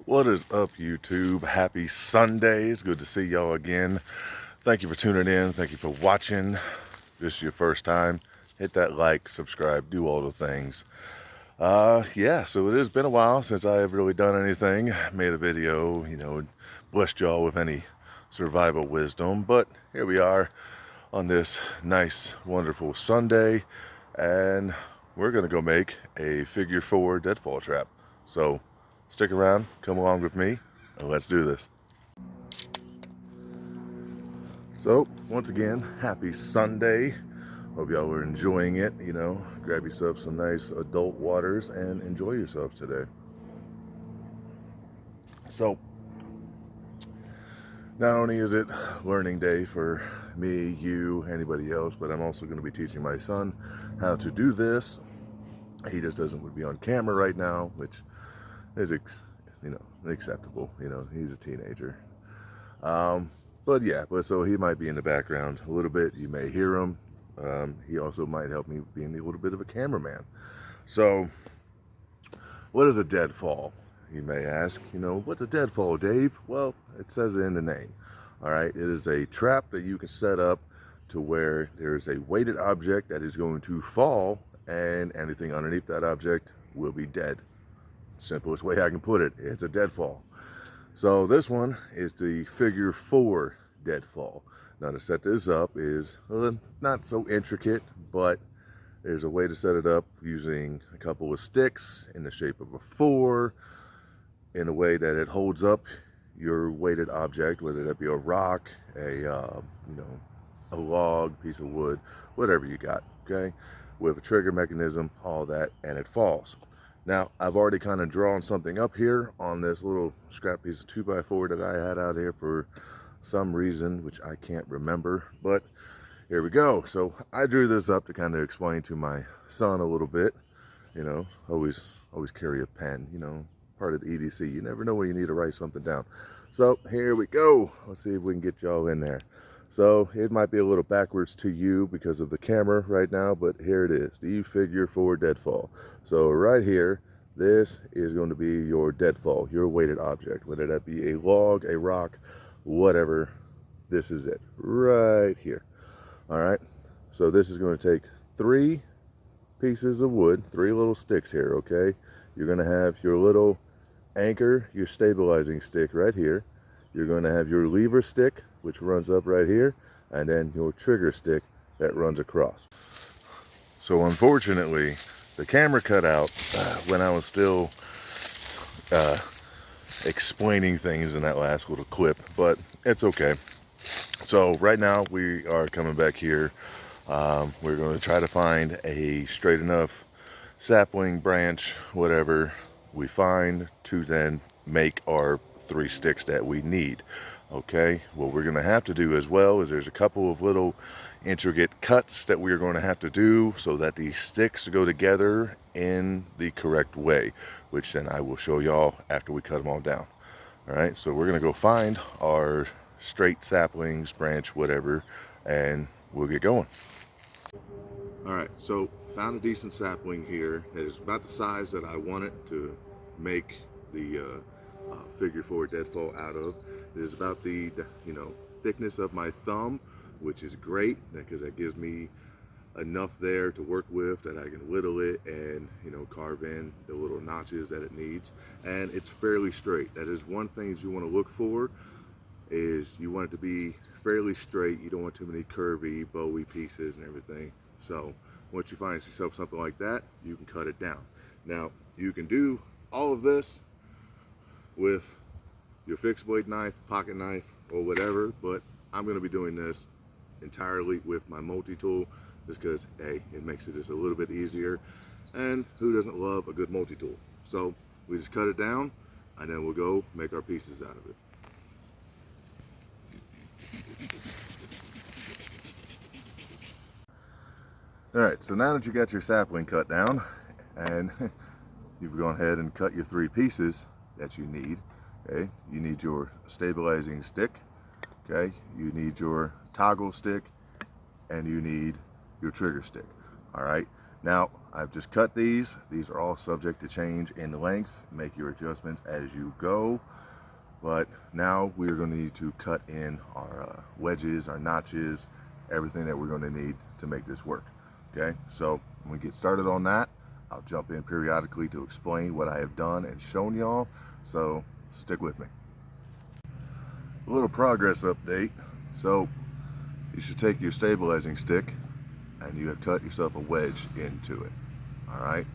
What is up, YouTube? Happy Sunday. It's good to see y'all again. Thank you for tuning in. Thank you for watching. If this is your first time, hit that like, subscribe, do all the things. Yeah, so it has been a while since I have really done anything. Made a video, blessed y'all with any survival wisdom. But here we are on this nice, wonderful Sunday. And we're going to go make a figure 4 deadfall trap. So stick around, come along with me, and let's do this. So, once again, happy Sunday. Hope y'all were enjoying it, grab yourself some nice adult waters and enjoy yourself today. So, not only is it learning day for me, you, anybody else, but I'm also going to be teaching my son how to do this. He just doesn't be on camera right now, which is, acceptable. He's a teenager. But so he might be in the background a little bit. You may hear him. He also might help me being a little bit of a cameraman. So, what is a deadfall? You may ask, what's a deadfall, Dave? Well, it says it in the name. All right, it is a trap that you can set up to where there's a weighted object that is going to fall, and anything underneath that object will be dead. Simplest way I can put it, it's a deadfall. So this one is the figure 4 deadfall. Now to set this up is not so intricate, but there's a way to set it up using a couple of sticks in the shape of a 4, in a way that it holds up your weighted object, whether that be a rock, a log, piece of wood, whatever you got, okay? With a trigger mechanism, all that, and it falls. Now, I've already kind of drawn something up here on this little scrap piece of 2x4 that I had out here for some reason, which I can't remember, but here we go. So I drew this up to kind of explain to my son a little bit, always carry a pen, part of the EDC. You never know when you need to write something down. So here we go. Let's see if we can get y'all in there. So it might be a little backwards to you because of the camera right now, but here it is, the figure 4 deadfall. So right here, this is going to be your deadfall, your weighted object, whether that be a log, a rock, whatever. This is it right here. All right, so this is going to take 3 pieces of wood, 3 little sticks here, okay? You're going to have your little anchor, your stabilizing stick right here. You're going to have your lever stick, which runs up right here, and then your trigger stick that runs across. So unfortunately, the camera cut out when I was still explaining things in that last little clip, but it's okay. So right now we are coming back here. We're going to try to find a straight enough sapling, branch, whatever we find to then make our 3 sticks that we need. Okay, what we're going to have to do as well is there's a couple of little intricate cuts that we're going to have to do so that the sticks go together in the correct way, which then I will show y'all after we cut them all down. All right, so we're going to go find our straight saplings, branch, whatever, and we'll get going. All right, so found a decent sapling here that is about the size that I want it to make the figure 4 deadfall out of. It is about the thickness of my thumb, which is great because that gives me enough there to work with that I can whittle it and carve in the little notches that it needs, and it's fairly straight. That is one thing you want to look for, is you want it to be fairly straight. You don't want too many curvy, bowy pieces and everything. So once you find yourself something like that, you can cut it down. Now you can do all of this with your fixed blade knife, pocket knife, or whatever, but I'm going to be doing this entirely with my multi-tool just because, hey, it makes it just a little bit easier, and who doesn't love a good multi-tool? So we just cut it down, and then we'll go make our pieces out of it. All right, so now that you got your sapling cut down and you've gone ahead and cut your 3 pieces that you need, okay, you need your stabilizing stick, okay, you need your toggle stick, and you need your trigger stick. All right, Now, I've just cut these. These are all subject to change in length. Make your adjustments as you go. But now we're going to need to cut in our wedges, our notches, everything that we're going to need to make this work. Okay, so when we get started on that, I'll jump in periodically to explain what I have done and shown y'all. So stick with me. A little progress update. So you should take your stabilizing stick and you have cut yourself a wedge into it. All right,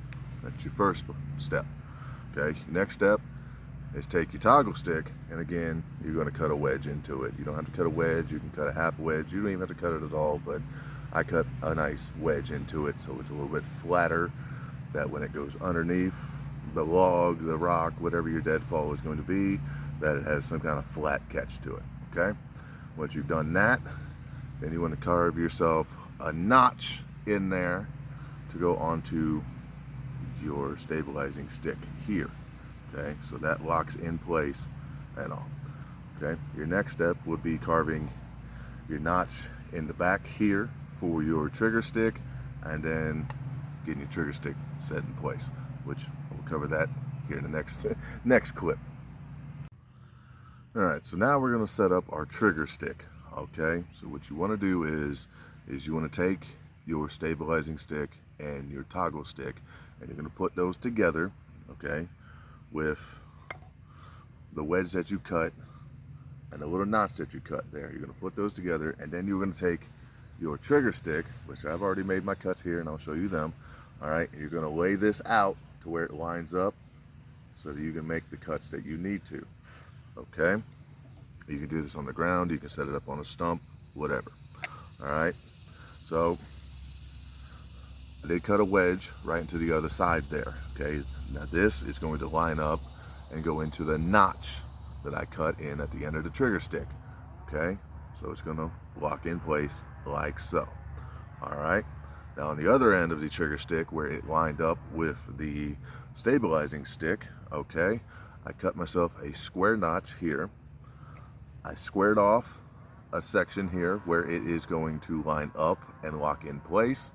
that's your first step. Okay, next step is take your toggle stick, and again, you're going to cut a wedge into it. You don't have to cut a wedge, you can cut a half wedge, you don't even have to cut it at all, but I cut a nice wedge into it so it's a little bit flatter, that when it goes underneath the log, the rock, whatever your deadfall is going to be, that it has some kind of flat catch to it. Okay, once you've done that, then you want to carve yourself a notch in there to go onto your stabilizing stick here. Okay, so that locks in place and all. Okay, your next step would be carving your notch in the back here for your trigger stick, and then getting your trigger stick set in place, which we'll cover that here in the next clip. All right, so now we're going to set up our trigger stick. Okay, so what you want to do is you want to take your stabilizing stick and your toggle stick, and you're going to put those together. Okay, with the wedge that you cut and the little notch that you cut there. You're going to put those together, and then you're going to take your trigger stick, which I've already made my cuts here and I'll show you them. All right, and you're going to lay this out to where it lines up so that you can make the cuts that you need to. Okay, you can do this on the ground, you can set it up on a stump, whatever. All right, so I did cut a wedge right into the other side there. Okay, now this is going to line up and go into the notch that I cut in at the end of the trigger stick. Okay, so it's going to lock in place like so. All right, now on the other end of the trigger stick where it lined up with the stabilizing stick, okay, I cut myself a square notch here. I squared off a section here where it is going to line up and lock in place,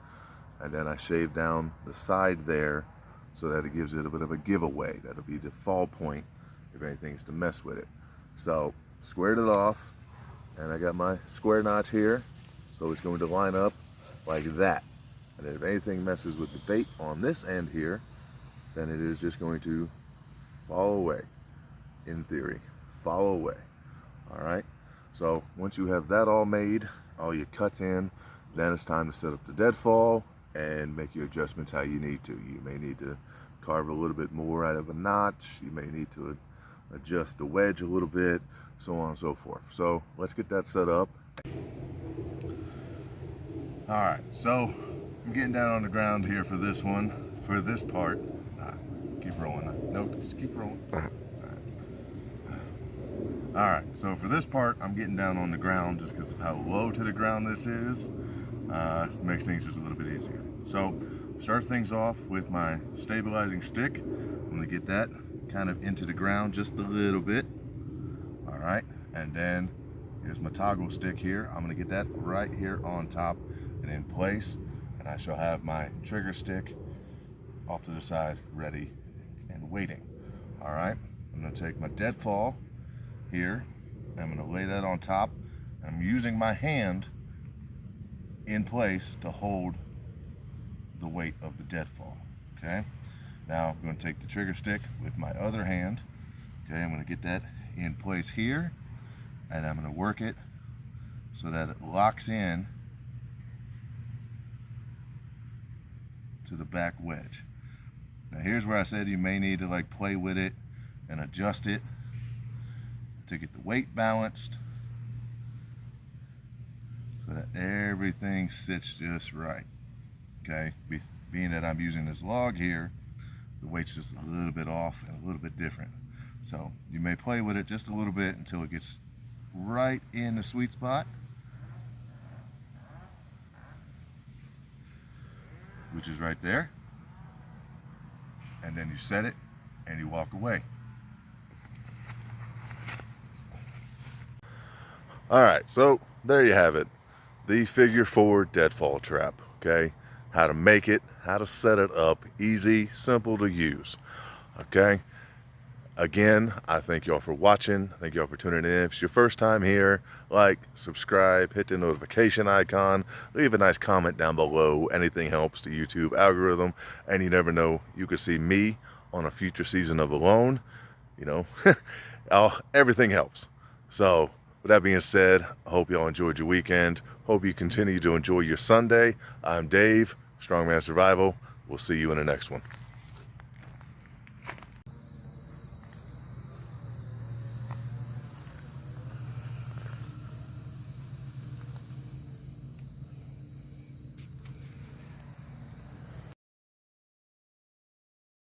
and then I shaved down the side there so that it gives it a bit of a giveaway. That'll be the fall point if anything is to mess with it. So squared it off, and I got my square notch here, so it's going to line up like that. And if anything messes with the bait on this end here, then it is just going to fall away. In theory, fall away. All right, so once you have that all made, all your cuts in, then it's time to set up the deadfall and make your adjustments how you need to. You may need to carve a little bit more out of a notch, you may need to adjust the wedge a little bit, so on and so forth. So let's get that set up. All right, so I'm getting down on the ground here for this one, for this part. Keep rolling. No, just keep rolling. All right, so for this part, I'm getting down on the ground just because of how low to the ground this is. Makes things just a little bit easier. So start things off with my stabilizing stick. I'm gonna get that kind of into the ground just a little bit. All right, and then here's my toggle stick here. I'm gonna get that right here on top and in place, and I shall have my trigger stick off to the side, ready and waiting. All right, I'm gonna take my deadfall here, I'm gonna lay that on top, and I'm using my hand in place to hold the weight of the deadfall. Okay, now I'm going to take the trigger stick with my other hand. Okay, I'm going to get that in place here, and I'm going to work it so that it locks in to the back wedge. Now here's where I said you may need to like play with it and adjust it to get the weight balanced so that everything sits just right. Okay, being that I'm using this log here, the weight's just a little bit off and a little bit different. So you may play with it just a little bit until it gets right in the sweet spot, which is right there. And then you set it and you walk away. All right, so there you have it. The figure 4 deadfall trap, okay? how to make it, how to set it up, easy, simple to use. Okay. Again, I thank y'all for watching. Thank y'all for tuning in. If it's your first time here, like, subscribe, hit the notification icon, leave a nice comment down below. Anything helps the YouTube algorithm. And you never know, you could see me on a future season of Alone. You know, everything helps. So, with that being said, I hope y'all enjoyed your weekend. Hope you continue to enjoy your Sunday. I'm Dave, Strongman Survival. We'll see you in the next one.